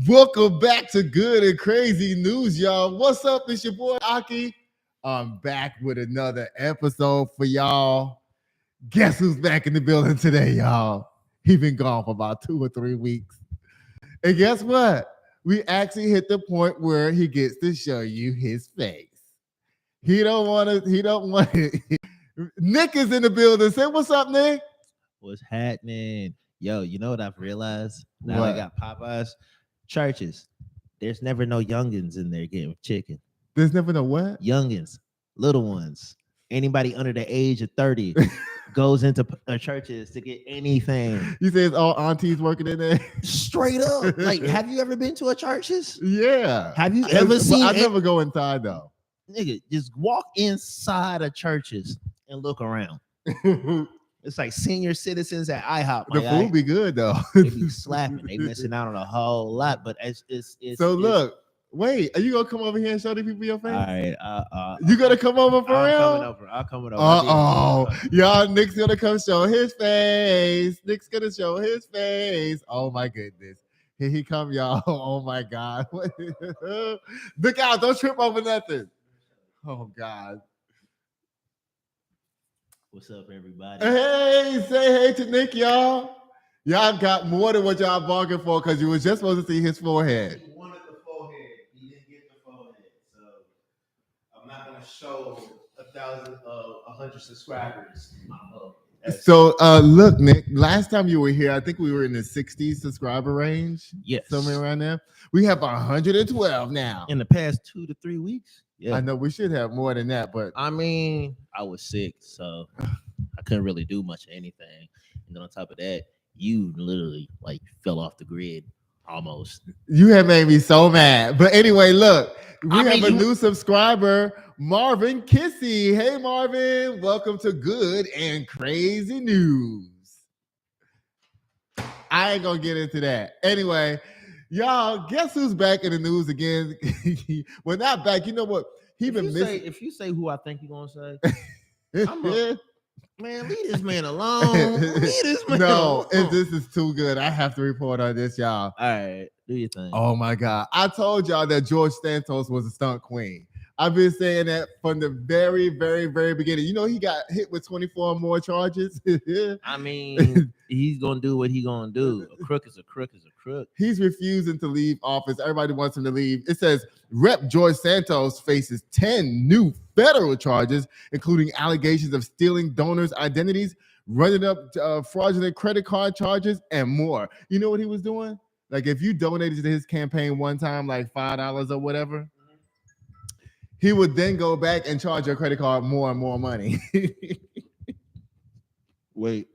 Welcome back to Good and Crazy News, y'all. What's up? It's your boy Aki. I'm back with another episode for y'all. Guess who's back in the building today, y'all? He been gone for about 2 or 3 weeks. And guess what? We actually hit the point where he gets to show you his face. He don't want it. Nick is in the building. Say what's up, Nick. What's happening? Yo, you know what I've realized? Now What? I got Popeyes churches. There's never no youngins in there getting chicken. There's never no what? Youngins, little ones. Anybody under the age of 30 goes into churches to get anything. You say it's all aunties working in there? Straight up. Like, have you ever been to a churches? Yeah. Have you ever seen? I never go inside though. Nigga, just walk inside of churches and look around. It's like senior citizens at IHOP. The food be good though. They be slapping. They missing out on a whole lot. But it's so look. Wait, are you gonna come over here and show the people your face? All right. You gonna come over for real? I'll come over. Y'all, Nick's gonna come show his face. Nick's gonna show his face. Oh my goodness. Here he come, y'all. Oh my God. Look out, don't trip over nothing. Oh God. What's up, everybody? Hey, say hey to Nick, y'all. Y'all got more than what y'all bargained for because you was just supposed to see his forehead. He wanted the forehead. He didn't get the forehead. So I'm not gonna show 100 subscribers. So look, Nick, last time you were here, I think we were in the 60 subscriber range. Yes. Somewhere around there. We have 112 now. In the past 2 to 3 weeks. Yeah. I know we should have more than that, but I mean, I was sick, so I couldn't really do much of anything. And then on top of that, you literally like fell off the grid almost. You have made me so mad. But anyway, look, we have a new subscriber, Marvin Kissy. Hey, Marvin, welcome to Good and Crazy News. I ain't gonna get into that. Anyway, y'all, guess who's back in the news again? Well, not back. You know what? He been missing. If you say who I think you're gonna say, man, leave this man alone. Leave this man alone. This is too good. I have to report on this, y'all. All right, do your thing. Oh my God. I told y'all that George Santos was a stunt queen. I've been saying that from the very, very, very beginning. You know, he got hit with 24 more charges. I mean, he's going to do what he's going to do. A crook is a crook is a crook. He's refusing to leave office. Everybody wants him to leave. It says Rep. George Santos faces 10 new federal charges, including allegations of stealing donors' identities, running up fraudulent credit card charges, and more. You know what he was doing? Like if you donated to his campaign one time, like $5 or whatever, he would then go back and charge your credit card more and more money. Wait.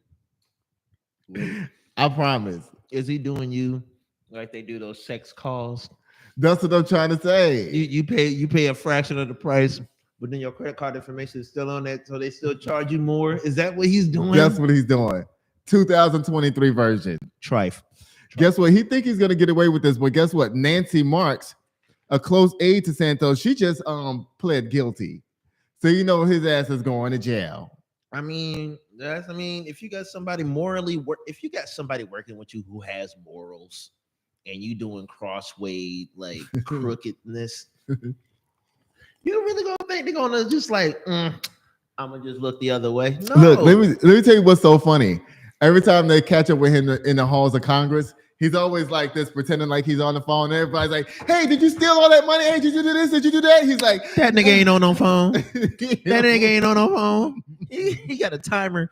I promise. Is he doing you like they do those sex calls? That's what I'm trying to say. You pay a fraction of the price, but then your credit card information is still on that, so they still charge you more. Is that what he's doing? That's what he's doing. 2023 version. Trife. Guess what? He think he's gonna get away with this, but guess what? Nancy Marks, a close aide to Santos, she just pled guilty. So you know his ass is going to jail. I mean, if you got somebody if you got somebody working with you who has morals and you doing crossway like crookedness, you really gonna think they're gonna just like I'm gonna just look the other way? No. Look, let me tell you what's so funny. Every time they catch up with him in the halls of Congress, he's always like this, pretending like he's on the phone. And everybody's like, hey, did you steal all that money? Hey, did you do this? Did you do that? He's like, that nigga ain't on no phone. That nigga ain't on no phone. He got a timer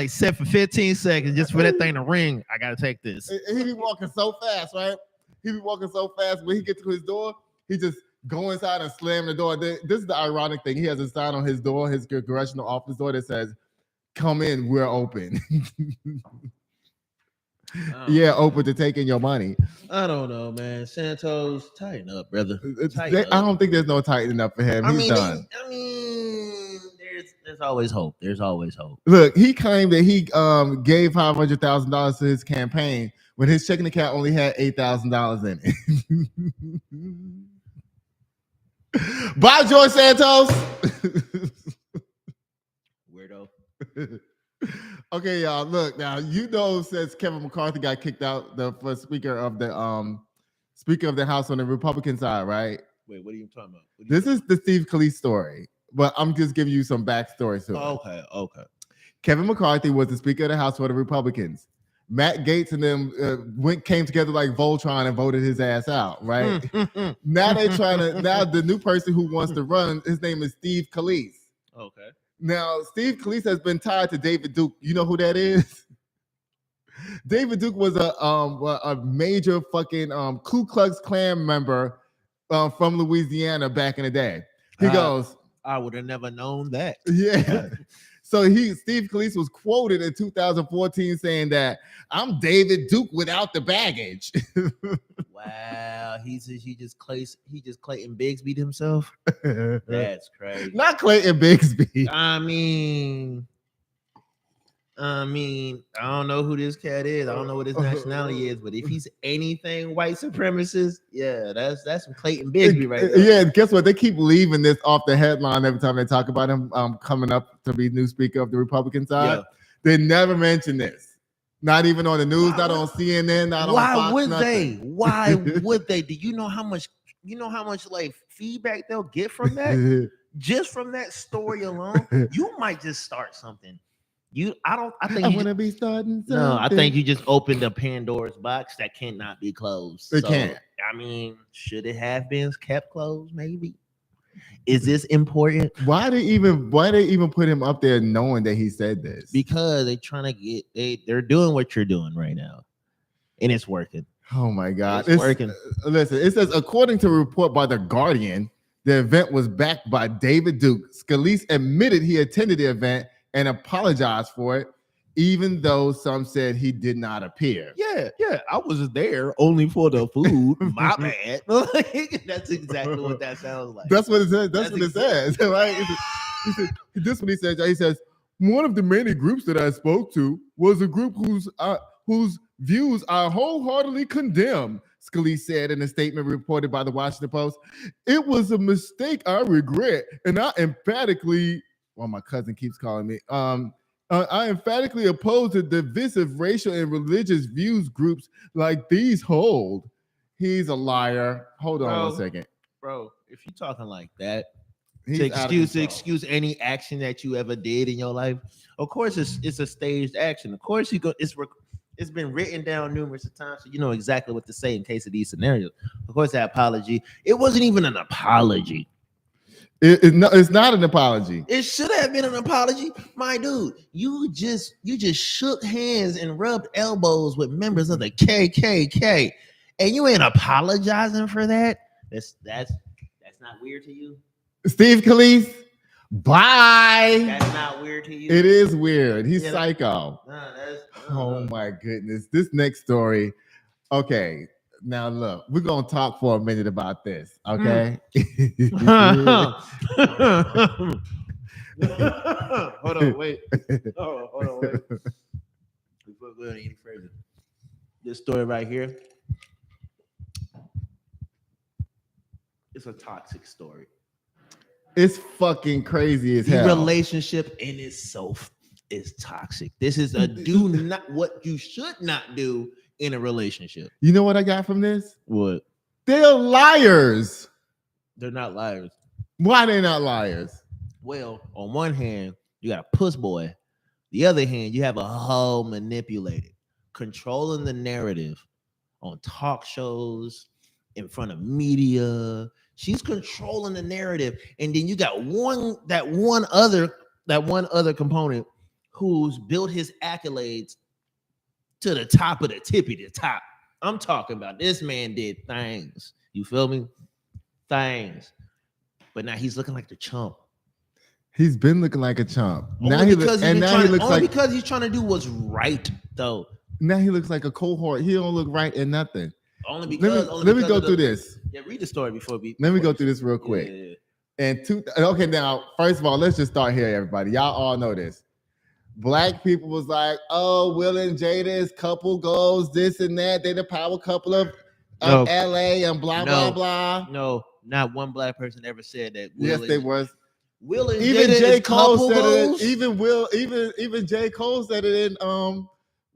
set for 15 seconds just for that thing to ring. I gotta take this. He be walking so fast, right? He be walking so fast. When he gets to his door, he just go inside and slam the door. This is the ironic thing. He has a sign on his door, his congressional office door that says, come in, we're open. Yeah, open to taking your money. I don't know, man. Santos, tighten up, brother. I don't think there's no tightening up for him. He's done. There's always hope. There's always hope. Look, he claimed that he gave $500,000 to his campaign when his checking account only had $8,000 in it. Bye, George Santos. Weirdo. Okay, y'all. Look now. You know, since Kevin McCarthy got kicked out, the first speaker of the Speaker of the House on the Republican side, right? Wait, what are you talking about? This is the Steve Scalise story, but I'm just giving you some backstory to it. Okay. Kevin McCarthy was the Speaker of the House for the Republicans. Matt Gaetz and them came together like Voltron and voted his ass out, right? Now they're trying to. Now the new person who wants to run, his name is Steve Scalise. Okay. Now Steve Scalise has been tied to David Duke. You know who that is? David Duke was a major fucking Ku Klux Klan member from Louisiana back in the day. He goes, I would have never known that. Yeah. So Steve Scalise was quoted in 2014 saying that I'm David Duke without the baggage. Wow, he just Clayton Bigsby himself. That's crazy. Not Clayton Bigsby. I mean, I don't know who this cat is. I don't know what his nationality is, but if he's anything white supremacist, yeah, that's some Clayton Bigsby right there. Yeah, guess what? They keep leaving this off the headline every time they talk about him coming up to be new Speaker of the Republican side. Yeah. They never mention this. Not even on the news, not on CNN, not on Fox. Why would nothing. they? Why would they? Do you know how much like feedback they'll get from that? Just from that story alone, you might just start something. I want to be starting something. No, I think you just opened a Pandora's box that cannot be closed. It can't. I mean, should it have been kept closed? Maybe. Is this important? Why they even put him up there knowing that he said this? Because they're trying to they're doing what you're doing right now, and it's working. Oh my God, it's working. Listen, it says according to a report by The Guardian, the event was backed by David Duke. Scalise admitted he attended the event and apologized for it, even though some said he did not appear. Yeah, I was there only for the food. My bad. That's exactly what that sounds like. That's what it says. That's what it says. Right? This is what he says. He says, one of the many groups that I spoke to was a group whose views I wholeheartedly condemn, Scalise said in a statement reported by the Washington Post. It was a mistake I regret, and I emphatically, well, my cousin keeps calling me, I emphatically oppose the divisive racial and religious views groups like these hold. He's a liar. Hold on 1 second. Bro, if you're talking like that, to excuse any action that you ever did in your life, of course it's a staged action. Of course it's been written down numerous times, so you know exactly what to say in case of these scenarios. Of course, that apology, it wasn't even an apology. It's not an apology. It should have been an apology. My dude, you just shook hands and rubbed elbows with members of the KKK, and you ain't apologizing for that. That's not weird to you, Steve Scalise? Bye. That's not weird to you. It is weird. He's psycho. Oh my goodness. This next story. Okay. Now look, we're gonna talk for a minute about this, okay? Hold on, wait. Hold on, wait. Before we go any further, this story right here, it's a toxic story. It's fucking crazy as hell. The relationship in itself is toxic. This is what you should not do in a relationship. You know what I got from this? What? They're liars. They're not liars. Why they not liars? Well, on one hand, you got a puss boy. The other hand, you have a hoe manipulator, controlling the narrative on talk shows, in front of media. She's controlling the narrative. And then you got that one other component who's built his accolades to the top of the tippy to top. I'm talking about this man did things. You feel me? Things. But now he's looking like the chump. He's been looking like a chump. Because he's trying to do what's right, though. Now he looks like a cohort. He don't look right in nothing. Only because. Let me go through this. Yeah, read the story before we. Let me go through this real quick. Yeah. And okay, now first of all, let's just start here, everybody. Y'all all know this. Black people was like, oh, Will and Jada's couple goals, this and that. They the power couple of LA and blah, blah, blah. No, not one black person ever said that. They was. Will and even Jada J. Cole said goals? it. Even J. Cole said it in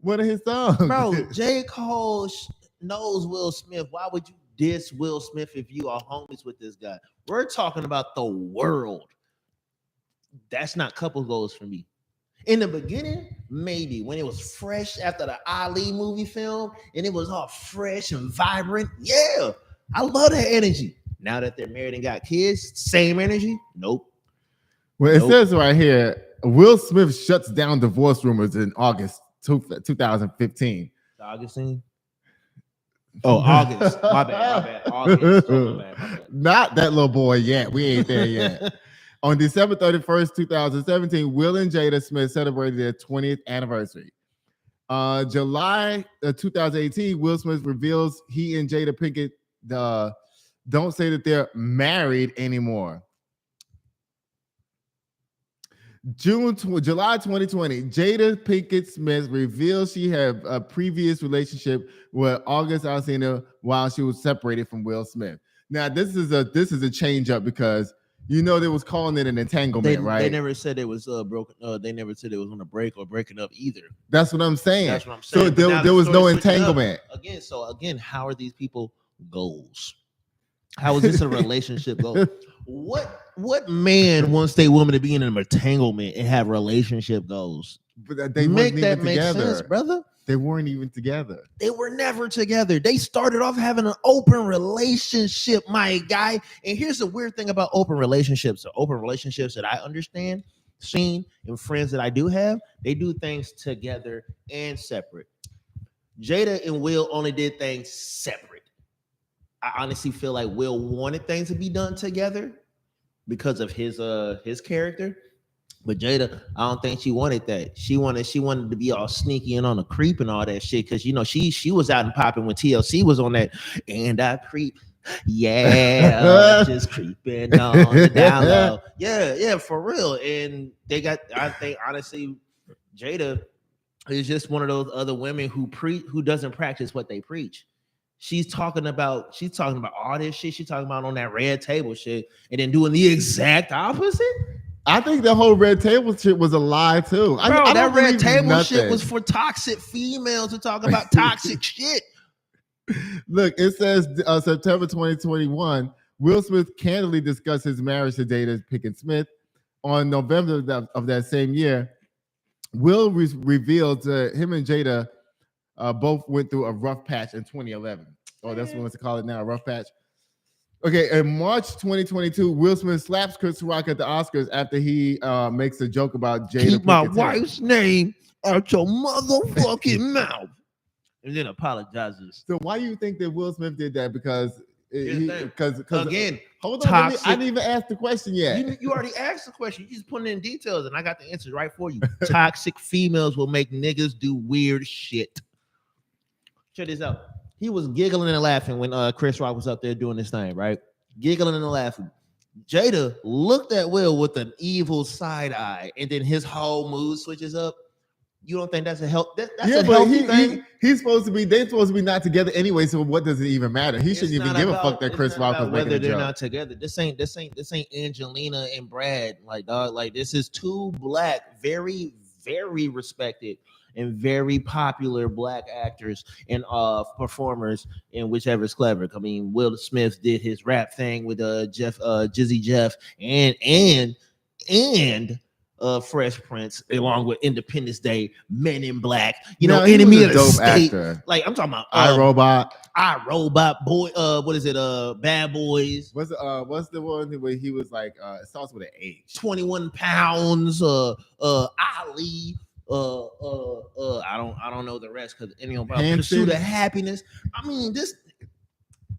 one of his songs. Bro, J. Cole knows Will Smith. Why would you diss Will Smith if you are homies with this guy. We're talking about the world. That's not couple goals for me. In the beginning, maybe when it was fresh after the Ali movie film and it was all fresh and vibrant. Yeah, I love that energy. Now that they're married and got kids, same energy? Nope. Well, it says right here, Will Smith shuts down divorce rumors in August 2015. Augustine? Oh, August. My bad. August. Oh, my bad. Not that little boy yet. We ain't there yet. On December 31st, 2017, Will and Jada Smith celebrated their 20th anniversary. July 2018, Will Smith reveals he and Jada Pinkett don't say that they're married anymore. July 2020, Jada Pinkett Smith reveals she had a previous relationship with August Alsina while she was separated from Will Smith. Now, this is a change up because they was calling it an entanglement, right? They never said it was broken. They never said it was on a break or breaking up either. That's what I'm saying. That's what I'm saying. So there was no entanglement. Again, how are these people goals? How is this a relationship goal? What man wants their woman to be in an entanglement and have relationship goals? But they make weren't that even make together, sense, brother. They weren't even together. They were never together. They started off having an open relationship, my guy. And here's the weird thing about open relationships. The open relationships that I understand, seen, and friends that I do have, they do things together and separate. Jada and Will only did things separate. I honestly feel like Will wanted things to be done together because of his character. But Jada, I don't think she wanted that. She wanted to be all sneaky and on a creep and all that shit. Because she was out and popping when TLC was on that. And I creep, yeah, just creeping on the down low. Yeah, for real. And I think honestly, Jada is just one of those other women who doesn't practice what they preach. She's talking about all this shit. She's talking about on that red table shit, and then doing the exact opposite. I think the whole red table shit was a lie too. Bro, that red table shit was for toxic females to talk about toxic shit. Look, it says September 2021, Will Smith candidly discussed his marriage to Jada Pinkett Smith. On November of that same year, Will revealed him and Jada both went through a rough patch in 2011. Oh, that's what we call it now, a rough patch. Okay, in March 2022, Will Smith slaps Chris Rock at the Oscars after he makes a joke about Jada. Keep my wife's name out your motherfucking mouth. And then apologizes. So why do you think that Will Smith did that? Because again, hold on, I didn't even ask the question yet. You already asked the question. You just put it in details, and I got the answers right for you. Toxic females will make niggas do weird shit. Check this out. He was giggling and laughing when Chris Rock was up there doing this thing, right? Giggling and laughing. Jada looked at Will with an evil side eye, and then his whole mood switches up. You don't think that's a healthy thing? They're supposed to be not together anyway. So what does it even matter? He shouldn't even give a fuck that Chris Rock was making a joke. Whether they're not together, this ain't Angelina and Brad. Like, dog, like this is two black, very, very respected and very popular black actors and performers in whichever's clever. I mean, Will Smith did his rap thing with Jizzy Jeff and Fresh Prince, along with Independence Day, Men in Black, Enemy of the State. Actor. Like I'm talking about iRobot, boy. What is it? Bad Boys. What's the one where he was like? It starts with an H. 21 Pounds. Ali. I don't know the rest because Pursuit of Happiness. I mean, this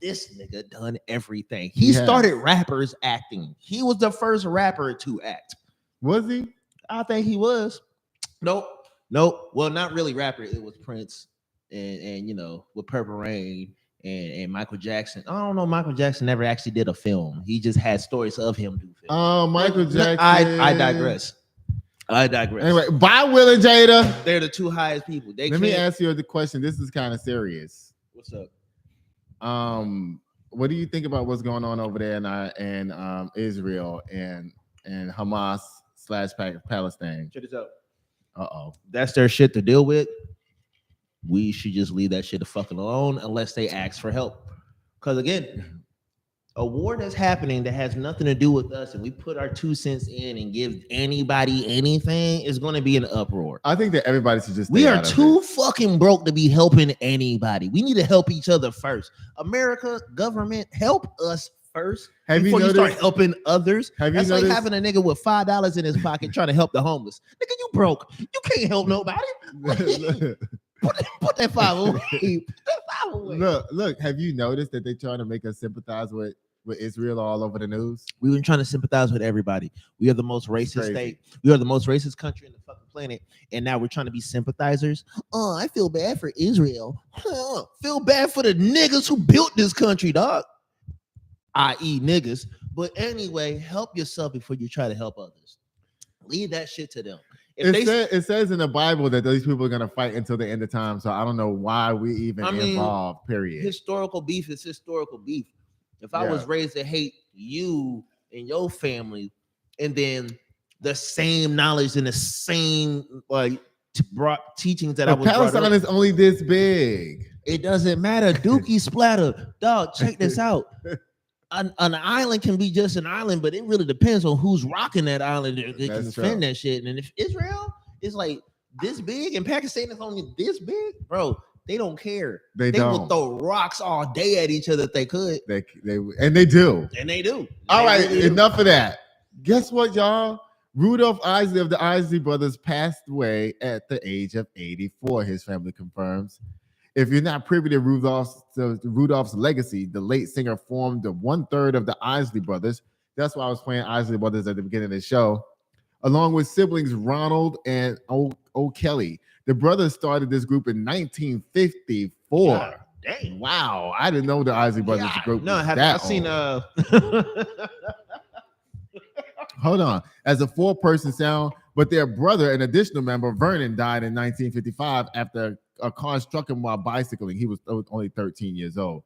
nigga done everything. He started rappers acting. He was the first rapper to act. Was he? I think he was. Nope. Well, not really rapper. It was Prince and with Purple Rain and Michael Jackson. I don't know. Michael Jackson never actually did a film. He just had stories of him do films. Oh, Michael Jackson. I digress. Anyway, bye, Will and Jada. They're the two highest people. Let me ask you the question. This is kind of serious. What's up? What do you think about what's going on over there in Israel and Hamas / Palestine? Check this out. Uh-oh. That's their shit to deal with. We should just leave that shit the fuck alone unless they ask for help. Because again, a war that's happening that has nothing to do with us, and we put our 2 cents in and give anybody anything, is going to be an uproar. I think that everybody should just. We are too fucking broke to be helping anybody. We need to help each other first. America, government, help us first before you start helping others. That's like having a nigga with $5 in his pocket trying to help the homeless. Nigga, you broke. You can't help nobody. Put that 5 away. Put that 5 away. Look. Have you noticed that they're trying to make us sympathize with Israel all over the news? We've been trying to sympathize with everybody. We are the most racist state. We are the most racist country in the fucking planet. And now we're trying to be sympathizers. Oh, I feel bad for Israel. Feel bad for the niggas who built this country, dog. I.e. niggas. But anyway, help yourself before you try to help others. Leave that shit to them. It says in the Bible that these people are going to fight until the end of time. So I don't know why we even involved, period. Historical beef is historical beef. If I was raised to hate you and your family, and then the same knowledge and the same teachings that I was Palestine is only this big. It doesn't matter. Dookie splatter. Dog, check this out. An island can be just an island, but it really depends on who's rocking that island. They can defend that shit. And if Israel is like this big and Pakistan is only this big, bro, they don't care. They will throw rocks all day at each other if they could. They do. And they do. All right, enough of that. Guess what, y'all? Rudolph Isley of the Isley brothers passed away at the age of 84. His family confirms. If you're not privy to Rudolph's legacy, the late singer formed the 1/3 of the Isley brothers. That's why I was playing Isley brothers at the beginning of the show, along with siblings Ronald and O'Kelly. The brothers started this group in 1954. God, dang. Wow, I didn't know the Isley brothers group. No, I've seen Hold on, as a 4-person sound, but their brother, an additional member, Vernon, died in 1955 after a car struck him while bicycling. He was only 13 years old.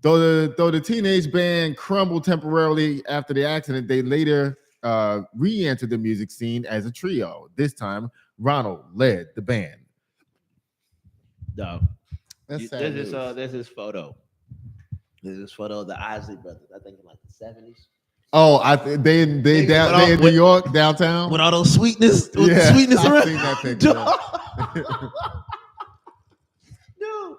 Though the teenage band crumbled temporarily after the accident, they later re-entered the music scene as a trio. This time, Ronald led the band. No, there's this photo. There's this photo of the Isley brothers. I think in like the 70s. Oh, they in New York downtown with all those sweetness. Yeah, sweetness I've around. seen that picture. No,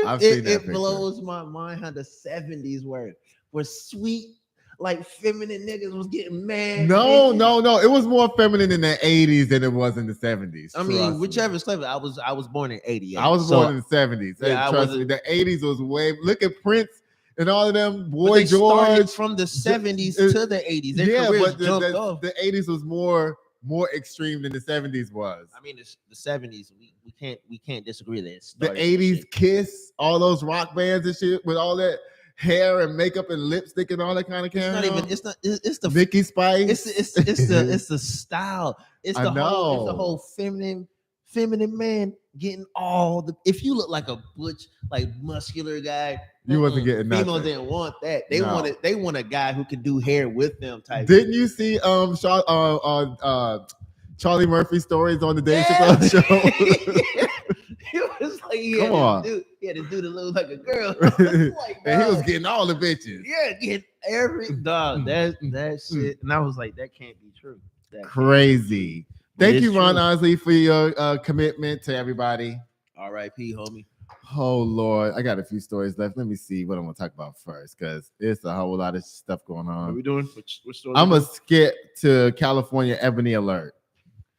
I've seen that it picture. blows my mind how the 70s were sweet, like feminine niggas was getting mad. No. It was more feminine in the 80s than it was in the 70s. I mean, whichever flavor. I was born in 88. I was born in the 70s. Yeah, trust me, the 80s was way. Look at Prince and all of them. Boy they George from the 70s to the 80s. Their but off. the 80s was more extreme than the 70s was. I mean, the 70s. We can't disagree that the 80s Kiss, all those rock bands and shit with all that hair and makeup and lipstick and all that kind of carry on. It's the Mickey Spice. It's the style. It's the whole feminine man getting all the. If you look like a butch, like muscular guy, you wasn't getting nothing. Females didn't want that. They want a guy who can do hair with them type. Didn't you see Charlie Murphy stories on the Dave Chappelle show? It was like he had to do the look like a girl. Like, and he was getting all the bitches. Yeah, getting every dog. That shit. And I was like, that can't be true. Crazy. Thank you, Ron Isley, for your commitment to everybody. R.I.P. homie. Oh Lord, I got a few stories left. Let me see what I'm gonna talk about first, because it's a whole lot of stuff going on. What are we doing? Which story? I'm gonna skip to California Ebony Alert.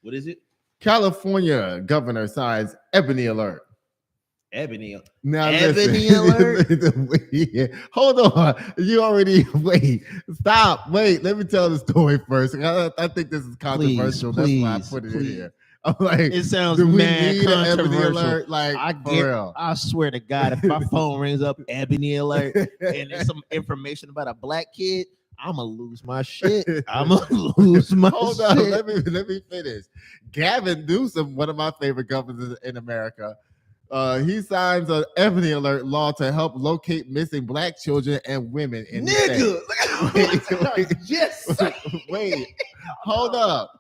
What is it? California governor signs Ebony Alert. Ebony. Now Ebony Alert. Hold on. You already Stop. Wait. Let me tell the story first. I think this is controversial. Please, that's why I put it in here. I'm like, it sounds mad controversial. Alert? Like, I swear to God, if my phone rings up Ebony Alert and there's some information about a black kid, I'm gonna lose my shit. Hold on, let me finish. Gavin Newsom, one of my favorite governors in America, he signs an Ebony Alert law to help locate missing black children and women in the state. Yes. Wait. Hold up.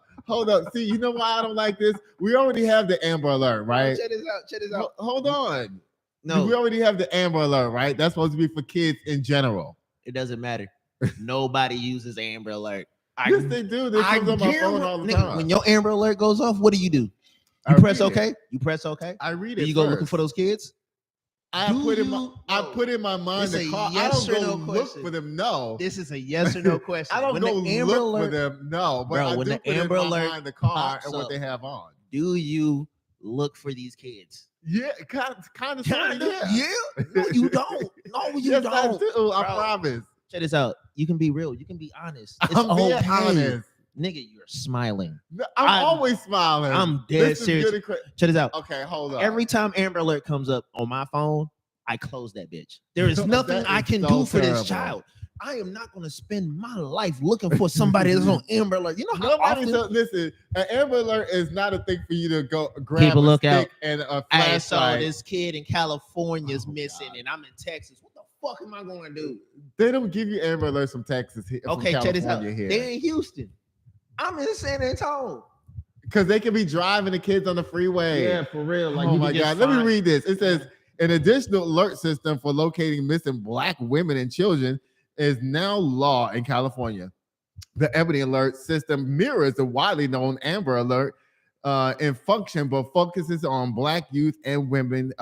See, you know why I don't like this? We already have the Amber Alert, right? Check this out. Hold on. No. We already have the Amber Alert, right? That's supposed to be for kids in general. It doesn't matter. Nobody uses Amber Alert. Yes, they do. This comes on my phone all the time. When your Amber Alert goes off, what do? You I press read it. OK. You press OK. I read Do it. you go looking for those kids? I put in my mind It's to a call. yes I don't or go no look question. for them. No, This is a yes or no question. I don't When go the Amber look Alert, for them. No, but bro, I when do the put Amber in my Alert mind the car pops and what up, they have on. do you look for these kids? Yeah, kind of. Yeah. No, you don't. No, you Yes, don't. I do. I Bro. promise. Check this out. You can be real. You can be honest. It's I'm being okay. honest. Nigga, you're smiling. I'm always smiling. I'm dead serious. Check this out. Okay, hold on. Every time Amber Alert comes up on my phone, I close that bitch. There is nothing I can so do for terrible. this child. I am not going to spend my life looking for somebody that's on Amber Alert. You know how often... Listen, an Amber Alert is not a thing for you to go grab People a look stick out. and a I saw flashlight. this kid in California is missing, God. and I'm in Texas. What the fuck am I going to do? They don't give you Amber Alerts from Texas. Okay, from check this out. California here. They're in Houston. I'm in San Antonio. Because they can be driving the kids on the freeway. Yeah, for real. Like, oh my God. Let me read this. It says an additional alert system for locating missing Black women and children is now law in California. The Ebony Alert system mirrors the widely known Amber Alert in function, but focuses on Black youth and women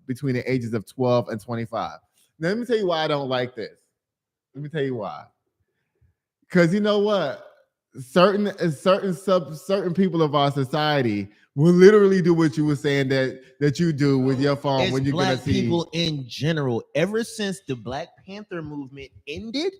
between the ages of 12 and 25. Now, let me tell you why I don't like this. Let me tell you why. Because you know what? Certain people of our society will literally do what you were saying that you do with your phone it's when you're Black gonna see people in general. Ever since the Black Panther movement ended,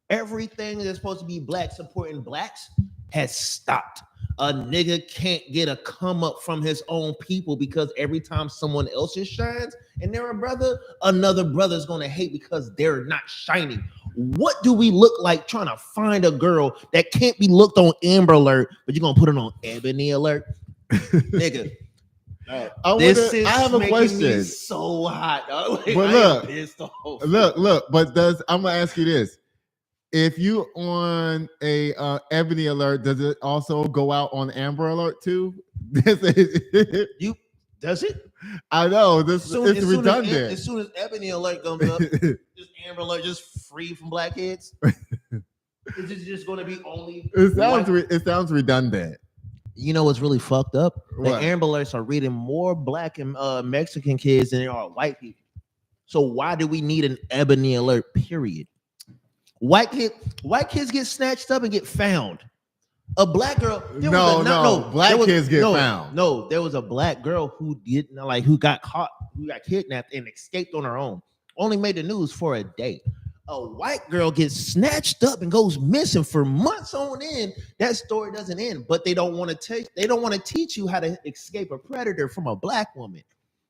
everything that's supposed to be Black supporting Blacks has stopped. A nigga can't get a come up from his own people because every time someone else's shines and they're a brother, another brother's gonna hate because they're not shining. What do we look like trying to find a girl that can't be looked on Amber Alert, but you're gonna put it on Ebony Alert? Nigga. I have a question. Me so hot. Like, but look. But I'm gonna ask you this: if you on a Ebony Alert, does it also go out on Amber Alert too? Does it? I know it's redundant. As soon as Ebony Alert comes up, just Amber Alert just free from blackheads. Is it just going to be only? It sounds redundant. You know what's really fucked up? What? The Amber Alerts are reading more Black and Mexican kids than they are white people. So why do we need an Ebony Alert? Period. White kids get snatched up and get found. A Black girl. Black kids get found. No, there was a Black girl who got caught, who got kidnapped and escaped on her own. Only made the news for a day. A white girl gets snatched up and goes missing for months on end. That story doesn't end, but they don't want to teach you how to escape a predator from a Black woman.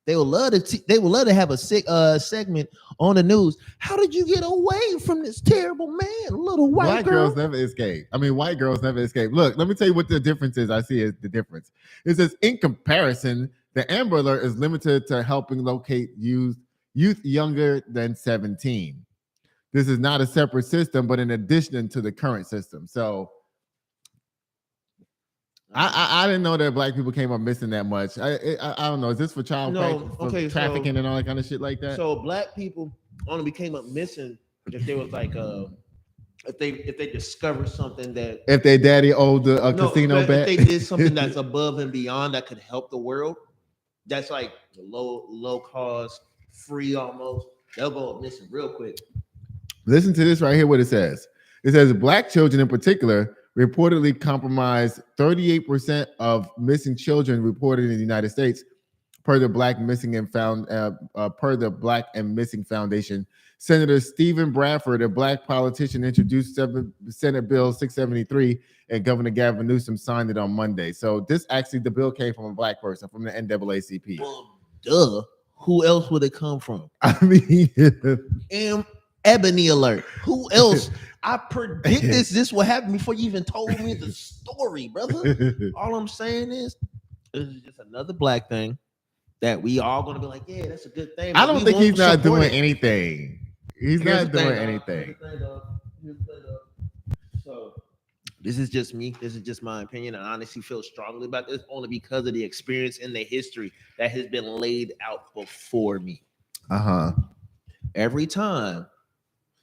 They would love to have a segment on the news. How did you get away from this terrible man, little white girl? Girls never escape. White girls never escape. Look, let me tell you what the difference is. I see is the difference. It says, in comparison, the Amber Alert is limited to helping locate youth younger than 17. This is not a separate system, but in addition to the current system. So I didn't know that Black people came up missing that much. I don't know. Is this for trafficking and all that kind of shit like that? So Black people only came up missing if there was like if they discovered something that if their daddy owed a casino bet, if they did something that's above and beyond that could help the world. That's like low cost, free almost. They'll go up missing real quick. Listen to this right here. What it says. It says Black children in particular reportedly comprise 38% of missing children reported in the United States, per the Black and Missing Foundation. Senator Stephen Bradford, a Black politician, introduced Senate Bill 673, and Governor Gavin Newsom signed it on Monday. So the bill came from a Black person from the NAACP. Well, duh. Who else would it come from? Ebony Alert. Who else? I predict this will happen before you even told me the story, brother. All I'm saying is, this is just another Black thing that we all gonna be like, yeah, that's a good thing. I don't think he's not doing anything. He's not doing anything. So This is just me. This is just my opinion. I honestly feel strongly about this only because of the experience and the history that has been laid out before me. Every time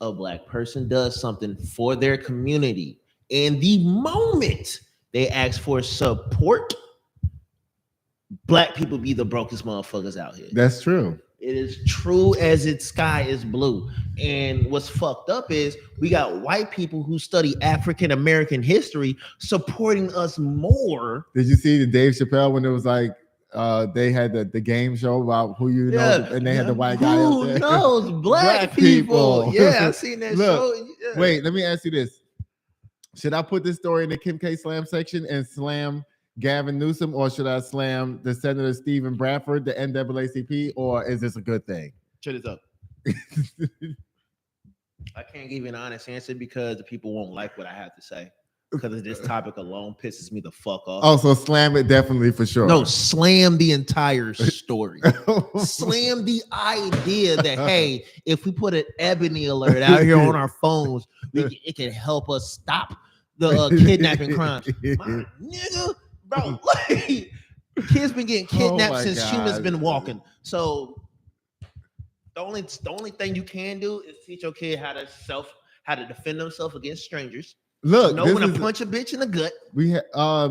a black person does something for their community, and the moment they ask for support, black people be the brokest motherfuckers out here. That's true. It is true as its sky is blue. And what's fucked up is we got white people who study African American history supporting us more. Did you see the Dave Chappelle when it was like they had the game show about who you know, and they had the white guy up there? Who knows? Black people. Yeah, I seen that Look, show. Yeah. Wait, let me ask you this. Should I put this story in the KKSLAM section and slam Gavin Newsom, or should I slam the Senator Stephen Bradford, the NAACP, or is this a good thing? Shut it up. I can't give you an honest answer because the people won't like what I have to say. Because of this topic alone pisses me the fuck off. Oh, so slam it definitely for sure. No, slam the entire story. Slam the idea that, hey, if we put an ebony alert out here on our phones, it can help us stop the kidnapping crimes. My nigga, bro, like, kids been getting kidnapped since humans been walking. So the only thing you can do is teach your kid how to defend themselves against strangers. Look, know when to punch a bitch in the gut.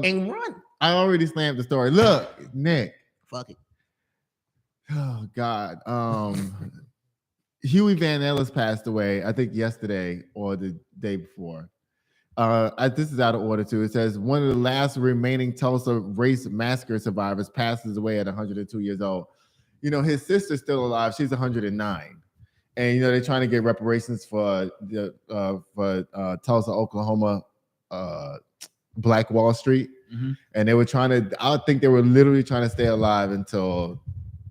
And run. I already slammed the story. Look, Nick. Fuck it. Oh God. Huey Van Ellis passed away, I think yesterday or the day before. This is out of order too. It says one of the last remaining Tulsa race massacre survivors passes away at 102 years old. You know, his sister's still alive. She's 109. And you know, they're trying to get reparations for the Tulsa, Oklahoma, Black Wall Street. Mm-hmm. And they were I think they were literally trying to stay alive until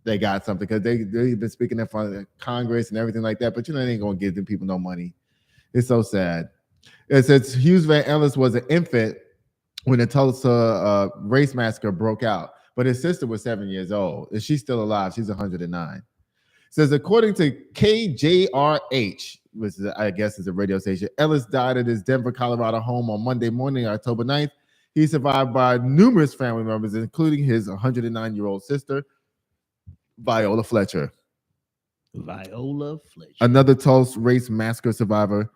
they got something, because they've been speaking in front of Congress and everything like that. But you know, they ain't gonna give them people no money. It's so sad. It says Hughes Van Ellis was an infant when the Tulsa race massacre broke out, but his sister was 7 years old. And she's still alive. She's 109. Says according to KJRH, which is, I guess is a radio station, Ellis died at his Denver, Colorado home on Monday morning, October 9th. He's survived by numerous family members, including his 109-year-old sister, Viola Fletcher. Another Tulsa race massacre survivor,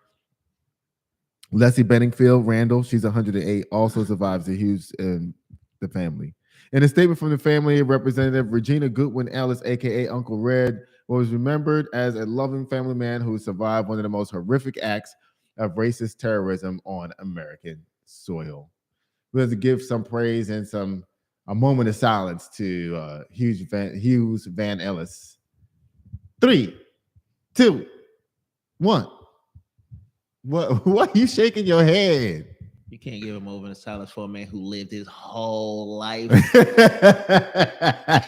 Leslie Benningfield Randall, she's 108, also survives the Hughes and the family. In a statement from the family, Representative Regina Goodwin Ellis, aka Uncle Red, was remembered as a loving family man who survived one of the most horrific acts of racist terrorism on American soil. We have to give some praise and a moment of silence to Hughes Van Ellis. 3, 2, 1. What are you shaking your head? You can't give a moment of silence for a man who lived his whole life. He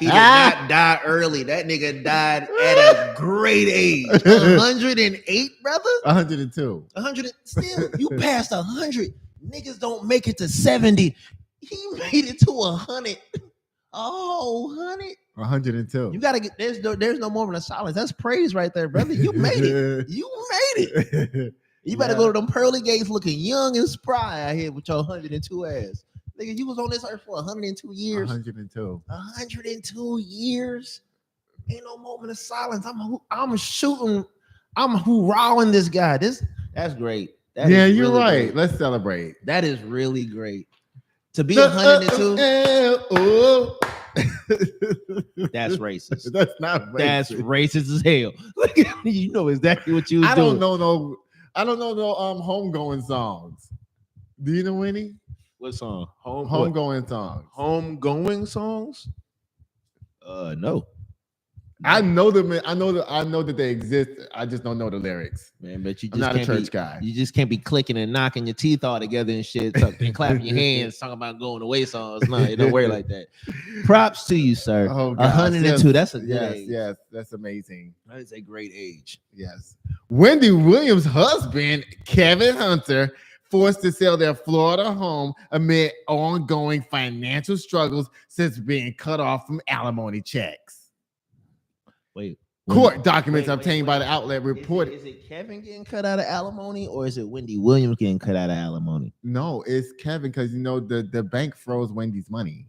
did not die early. That nigga died at a great age. 108, brother? 102. 100. Still, you passed 100. Niggas don't make it to 70. He made it to 100. Oh, 100. 102. You gotta get there's no moment of silence. That's praise right there, brother. You made it. You made it. You better go to them pearly gates looking young and spry out here with your 102 ass. Nigga, you was on this earth for 102 years. 102. 102 years. Ain't no moment of silence. I'm shooting. I'm hoorahing this guy. That's great. You're right. Great. Let's celebrate. That is really great. To be 102. That's racist. That's not racist. That's racist as hell. You know exactly what you was doing. I don't know no homegoing songs. Do you know any? What song? Homegoing songs. Homegoing songs? No. I know them. I know that they exist. I just don't know the lyrics. Man, but you just I'm not a church guy. You just can't be clicking and knocking your teeth all together and shit, and clapping your hands, talking about going away songs. No, it don't work like that. Props to you, sir. Oh, 102. Yes, that's a good age. Yes, that's amazing. That is a great age. Yes. Wendy Williams' husband, Kevin Hunter, forced to sell their Florida home amid ongoing financial struggles since being cut off from alimony checks. Wait, Court documents Wait, obtained by the outlet report. Is it Kevin getting cut out of alimony, or is it Wendy Williams getting cut out of alimony? No, it's Kevin, because the bank froze Wendy's money,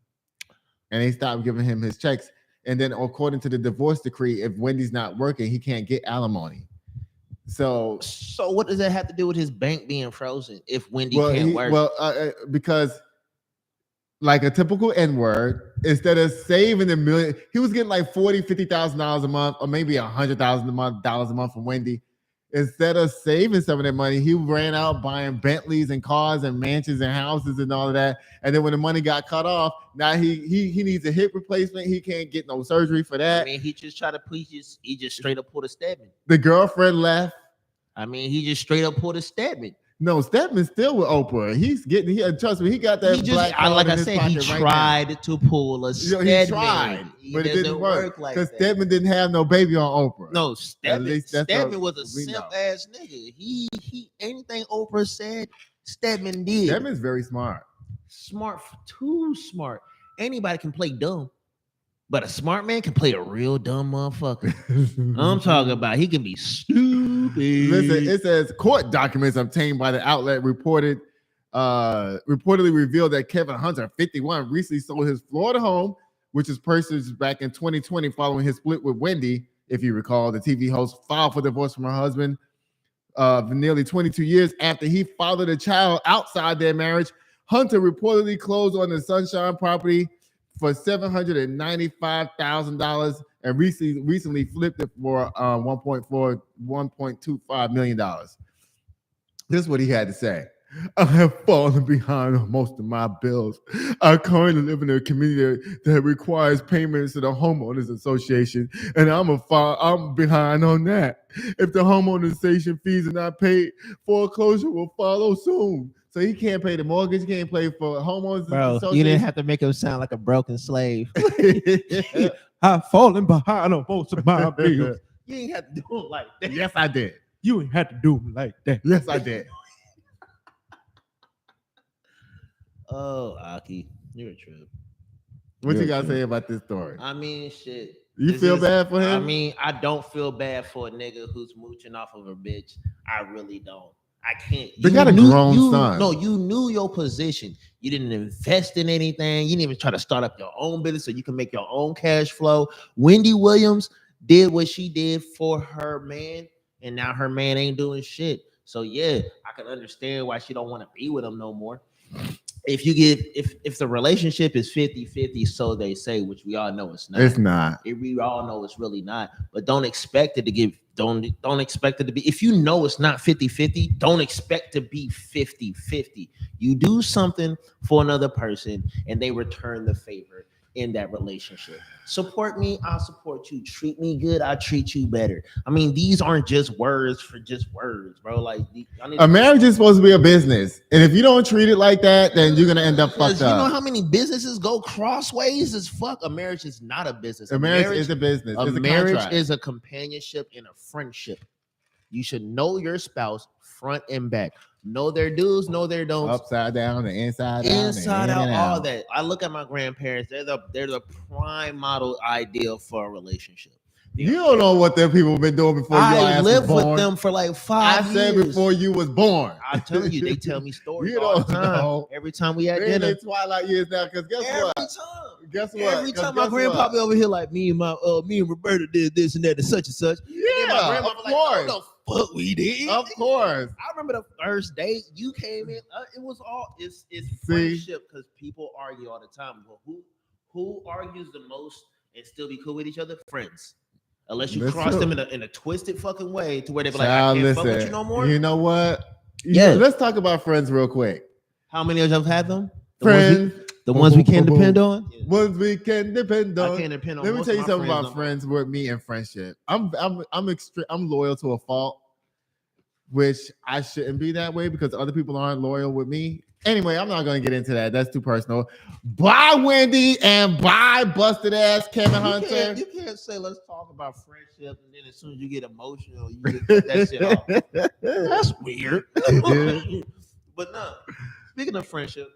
and they stopped giving him his checks. And then, according to the divorce decree, if Wendy's not working, he can't get alimony. So what does that have to do with his bank being frozen if Wendy can't work? Well, because like a typical N-word, instead of saving $1 million, he was getting like $50,000 a month, or maybe $100,000 a month from Wendy. Instead of saving some of that money, he ran out buying Bentleys and cars and mansions and houses and all of that. And then when the money got cut off, now he needs a hip replacement. He can't get no surgery for that. I mean, he just tried to he just straight up pulled a Stedman. The girlfriend left. I mean, he just straight up pulled a Stedman. No, Stedman's still with Oprah. Trust me, he got that black card like in I his said, he pocket right tried now. to pull a Stedman. He tried, but it didn't work because Stedman didn't have no baby on Oprah. No, Stedman was a simp ass nigga. He anything Oprah said, Stedman did. Stedman's very smart. Too smart. Anybody can play dumb, but a smart man can play a real dumb motherfucker. I'm talking about he can be stupid. Listen, it says court documents obtained by the outlet reportedly revealed that Kevin Hunter, 51, recently sold his Florida home, which was purchased back in 2020 following his split with Wendy. If you recall, the TV host filed for divorce from her husband for nearly 22 years after he fathered a child outside their marriage. Hunter reportedly closed on the Sunshine property for $795,000 and recently flipped it for $1.25 million. This is what he had to say. I have fallen behind on most of my bills. I currently live in a community that requires payments to the homeowners association, and I'm behind on that. If the homeowners association fees are not paid, foreclosure will follow soon. So he can't pay the mortgage, can't pay for homeowners association. You didn't have to make him sound like a broken slave. I've fallen behind on most of my bills. You ain't have to do it like that. Yes, I did. You ain't had to do it like that. Yes, I did. Oh, Aki, you're a trip. What you got to say about this story? I mean, shit. You feel bad for him? I mean, I don't feel bad for a nigga who's mooching off of a bitch. I really don't. I can't. They got a grown son. No, you knew your position. You didn't invest in anything. You didn't even try to start up your own business so you can make your own cash flow. Wendy Williams did what she did for her man, and now her man ain't doing shit. So yeah, I can understand why she don't want to be with him no more. If the relationship is 50-50, so they say, which we all know it's not. It's not. We all know it's really not. But don't expect it to give. Don't expect it to be. If you know it's not 50-50, don't expect to be 50-50. You do something for another person, and they return the favor in that relationship. Support me, I'll support you. Treat me good, I'll treat you better. I mean, these aren't just words for just words, bro. Like a marriage is supposed to be a business, and if you don't treat it like that, then you're gonna end up fucked up. You know how many businesses go crossways as fuck? A marriage is not a business. A marriage is a business. A marriage is a companionship and a friendship. You should know your spouse front and back. Know their do's, know their don'ts. Upside down, the inside out, all that. I look at my grandparents. They're the prime model ideal for a relationship. You don't know what them people have been doing before I lived with them for like 5 years. I said before you was born. I'm telling you, they tell me stories you all don't the time. Know. Every time we had dinner. They're in twilight years now, because guess what? Every time my grandpa be over here like me and Roberta did this and that and such and such. Yeah, and my grandma of like, course. No, the fuck we did. Of course. I remember the first date you came in. It was all it's friendship because people argue all the time. But who argues the most and still be cool with each other? Friends. Unless you cross them in a twisted fucking way to where they be like, I can't fuck with you no more. You know what? Yeah. Let's talk about friends real quick. How many of y'all have had them? Friends. The ones we can depend on? Ones we can depend on. I can't depend on. Let me tell you something about friends with me and friendship. I'm loyal to a fault, which I shouldn't be that way because other people aren't loyal with me. Anyway, I'm not going to get into that. That's too personal. Bye, Wendy, and bye, busted ass Kevin Hunter. You can't say let's talk about friendship, and then as soon as you get emotional, you get that shit off. That's weird. But no, speaking of friendship,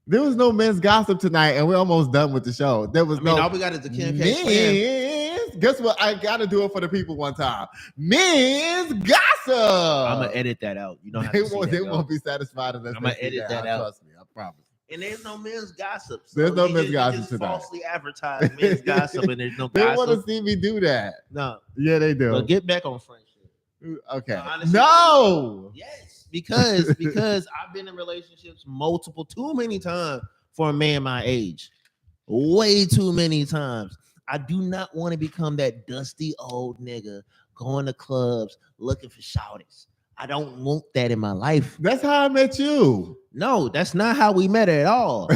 there was no men's gossip tonight, and we're almost done with the show. There was all we got is the KKSLAM. men's Guess what? I gotta do it for the people one time. Men's gossip. I'm gonna edit that out. You don't have to see They that, won't be satisfied unless I'm gonna they see edit that out. Trust me, I promise. And there's no men's gossip. So There's no he men's just- gossip he just tonight. falsely advertised men's gossip, and there's no They want to gossip. see me do that. No, Yeah, they do. but get back on friendship. Okay. Honestly, No. Yes, because I've been in relationships too many times for a man my age. Way too many times. I do not want to become that dusty old nigga going to clubs looking for shawties. I don't want that in my life. That's how I met you. No, that's not how we met at all.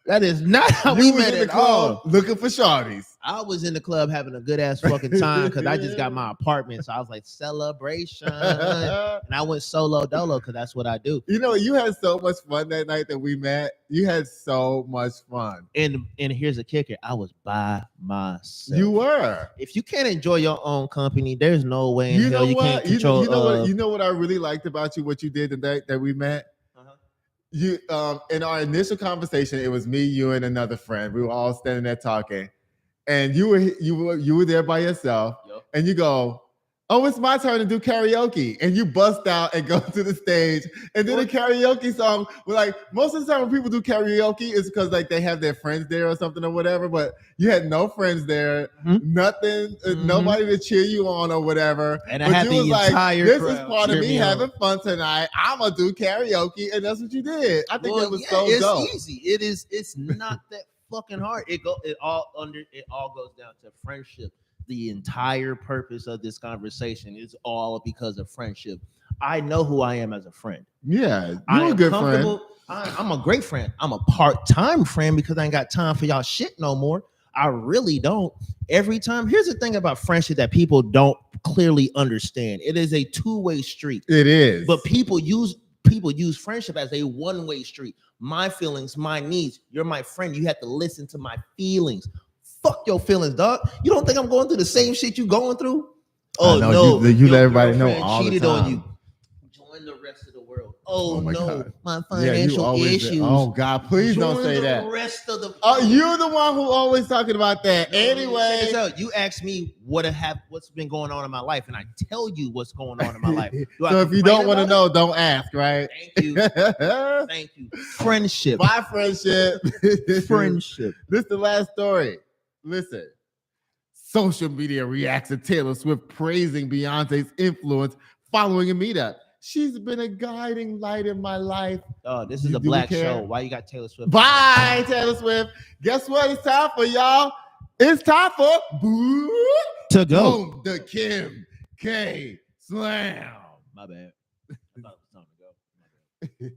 That is not how You we was met in the at all. club looking for shawties. I was in the club having a good ass fucking time because I just got my apartment. So I was like, celebration. And I went solo dolo because that's what I do. You know, you had so much fun that night that we met. You had so much fun. And here's a kicker. I was by myself. You were. If you can't enjoy your own company, there's no way in You hell know you what? can't control. You know what I really liked about you, what you did the night that we met? You in our initial conversation, it was me, you, and another friend. We were all standing there talking, and you were there by yourself, Yep. and you go, "Oh, it's my turn to do karaoke," and you bust out and go to the stage and did a karaoke song. Like most of the time when people do karaoke, it's because like they have their friends there or something or whatever. But you had no friends there, nothing, nobody to cheer you on or whatever. And but I had you the was like, entire "This is crowd part of cheer me me on." having fun tonight. I'm gonna do karaoke," and that's what you did. I think that was so it's dope. easy. It is. It's not that fucking hard. It all goes down to friendship. The entire purpose of this conversation is all because of friendship. I know who I am as a friend. Yeah, I you're a am good friend. comfortable. I'm a great friend. I'm a part-time friend because I ain't got time for y'all shit no more. I really don't. Every time, here's the thing about friendship that people don't clearly understand. It is a two-way street. It is, But people use friendship as a one-way street. My feelings, my needs. You're my friend. You have to listen to my feelings. Fuck your feelings, dog. You don't think I'm going through the same shit you going through? Oh know, no, you your let everybody know girlfriend all the cheated time. on you. Join the rest of the world. Oh, my no, God. my Yeah, you financial always issues. Oh God, please don't Join say the that. Rest of the Oh, you're the one who always talking about that. No, check Anyway, this out. You ask me what's been going on in my life, and I tell you what's going on in my life. Do I so if you complain don't want to about know, don't ask, right? it? Thank you, thank you. Friendship, Bye, friendship. friendship. This is the last story. Listen. Social media reacts to Taylor Swift praising Beyonce's influence following a meetup. She's been a guiding light in my life. Oh, this is You a do black care? show. Why you got Taylor Swift? Bye, Taylor Swift. Guess what? It's time for y'all. It's time for Boo To go. Boom, the Kim K Slam. My bad. I thought it was time to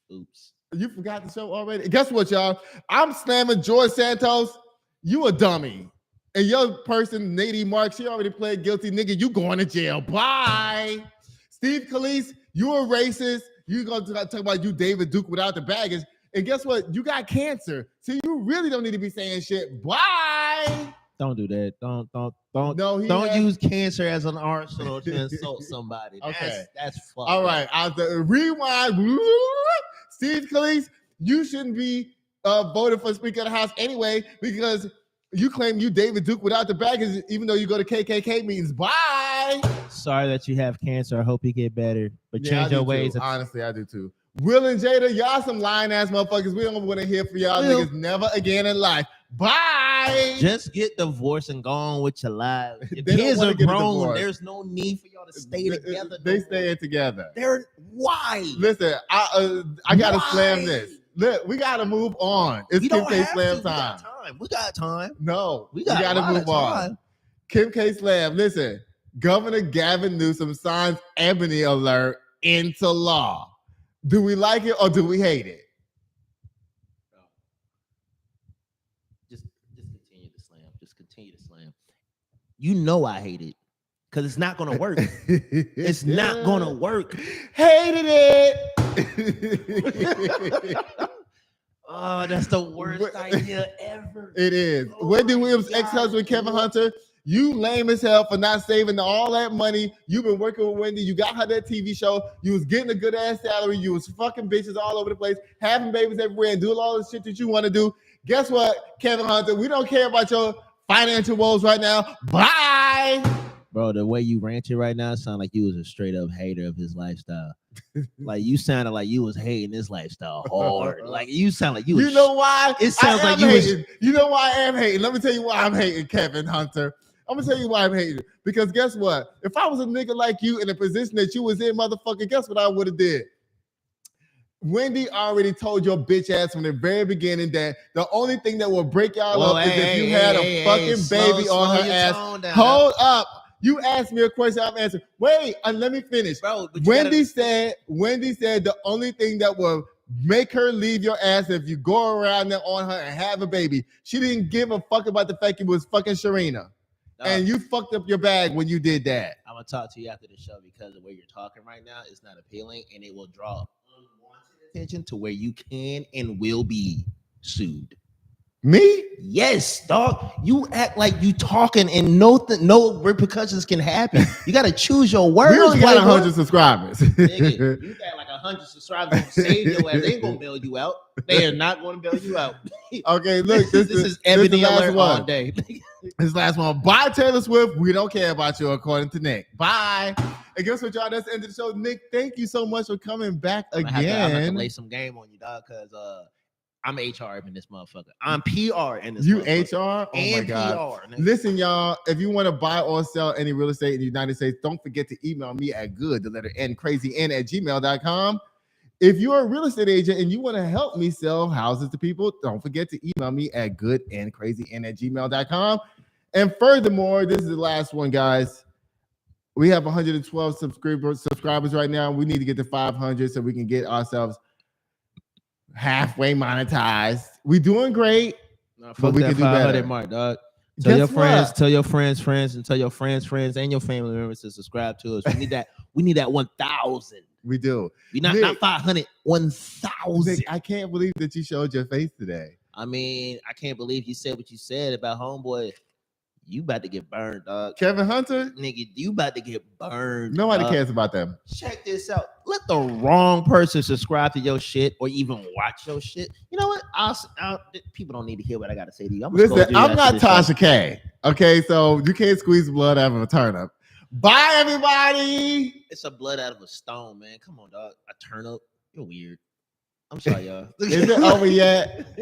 go. Oops. You forgot the show already? Guess what, y'all? I'm slamming George Santos. You a dummy. And your person, Nadie Mark, she already pled guilty. Nigga, you going to jail. Bye. Steve Scalise, you a racist. You going to talk about you David Duke without the baggage. And guess what? You got cancer. So you really don't need to be saying shit. Bye. Don't do that. Don't No, don't use cancer as an arsenal to insult somebody. Okay. That's fucked. All right. I'll rewind. Steve Scalise, you shouldn't be voted for Speaker of the House anyway because you claim you David Duke without the baggage, even though you go to KKK meetings. Bye. Sorry that you have cancer. I hope you get better. But Yeah, I change your do ways. too. Honestly, I do too. Will and Jada, y'all some lying ass motherfuckers. We don't want to hear from y'all Will. niggas never again in life. Bye. Just get divorced and go on with your lives. Your They don't kids wanna are get a grown. divorce. There's no need for y'all to stay together. They no staying together. more. Why? Listen, I gotta Why? slam this. Look, we gotta move on. It's We Kim don't K have to. Slam We time. got time. We got time. No, We got gotta a lot move of on. time. Kim K Slam. Listen, Governor Gavin Newsom signs Ebony Alert into law. Do we like it or do we hate it? Just continue to slam. Just continue to slam. You know I hate it because it's not gonna work. It's not gonna work. Hated it. Oh, that's the worst idea ever. It is. Oh Wendy my Williams' God, ex-husband Kevin dude. Hunter. You lame as hell for not saving all that money. You've been working with Wendy. You got her that TV show. You was getting a good ass salary. You was fucking bitches all over the place, having babies everywhere, and doing all the shit that you want to do. Guess what, Kevin Hunter? We don't care about your financial woes right now. Bye. Bro, the way you ranted right now sound like you was a straight up hater of his lifestyle. Like you sounded like you was hating his lifestyle hard. Like you sound like you was. You know why? It sounds I like am you was. hating. You know why I am hating? Let me tell you why I'm hating, Kevin Hunter. I'm gonna tell you why I'm hating. Because guess what? If I was a nigga like you in the position that you was in, motherfucker, guess what I would have did? Wendy already told your bitch ass from the very beginning that the only thing that will break y'all up is if you had a fucking baby on her ass. Hold up. You asked me a question, I'm answering. Wait, let me finish. Bro, Wendy said the only thing that will make her leave your ass if you go around there on her and have a baby. She didn't give a fuck about the fact it was fucking Sharina. And you fucked up your bag when you did that. I'm gonna talk to you after the show because the way you're talking right now is not appealing and it will draw unwanted attention to where you can and will be sued. Me? Yes, dog. You act like you talking and no repercussions can happen. You gotta choose your words. We only got 100 subscribers. Nigga, you got like 100 subscribers to save your ass. They ain't gonna bail you out. They are not gonna bail you out. Okay, look, this is everything last alert one. all day. This last one. Bye, Taylor Swift. We don't care about you, according to Nick. Bye. And guess what, y'all? That's the end of the show. Nick, thank you so much for coming back again. I'm gonna have to lay some game on you, dog, because I'm HR in this motherfucker. I'm PR in this motherfucker. You HR? Oh and my God. PR. Listen, y'all, if you want to buy or sell any real estate in the United States, don't forget to email me at crazyn@gmail.com. If you're a real estate agent and you want to help me sell houses to people, don't forget to email me at goodandcrazyn@gmail.com. And furthermore, this is the last one, guys. We have 112 subscribers right now. We need to get to 500 so we can get ourselves halfway monetized. We doing great, but we can do better. Mark, dog. Tell your friends, tell your friends, and tell your friends, and your family members to subscribe to us. We need that. We need that 1,000. We do. We not 500, 1,000. I can't believe that you showed your face today. I mean, I can't believe you said what you said about homeboy. You about to get burned, dog. Kevin Hunter, nigga, you about to get burned. Nobody cares about them. Check this out. Let the wrong person subscribe to your shit or even watch your shit. You know what? People don't need to hear what I got to say to you. Listen, I'm not Tasha K. Okay, so you can't squeeze blood out of a turnip. Bye, everybody. It's a blood out of a stone, man. Come on, dog. A turnip. You're weird. I'm sorry, y'all. Is it over yet?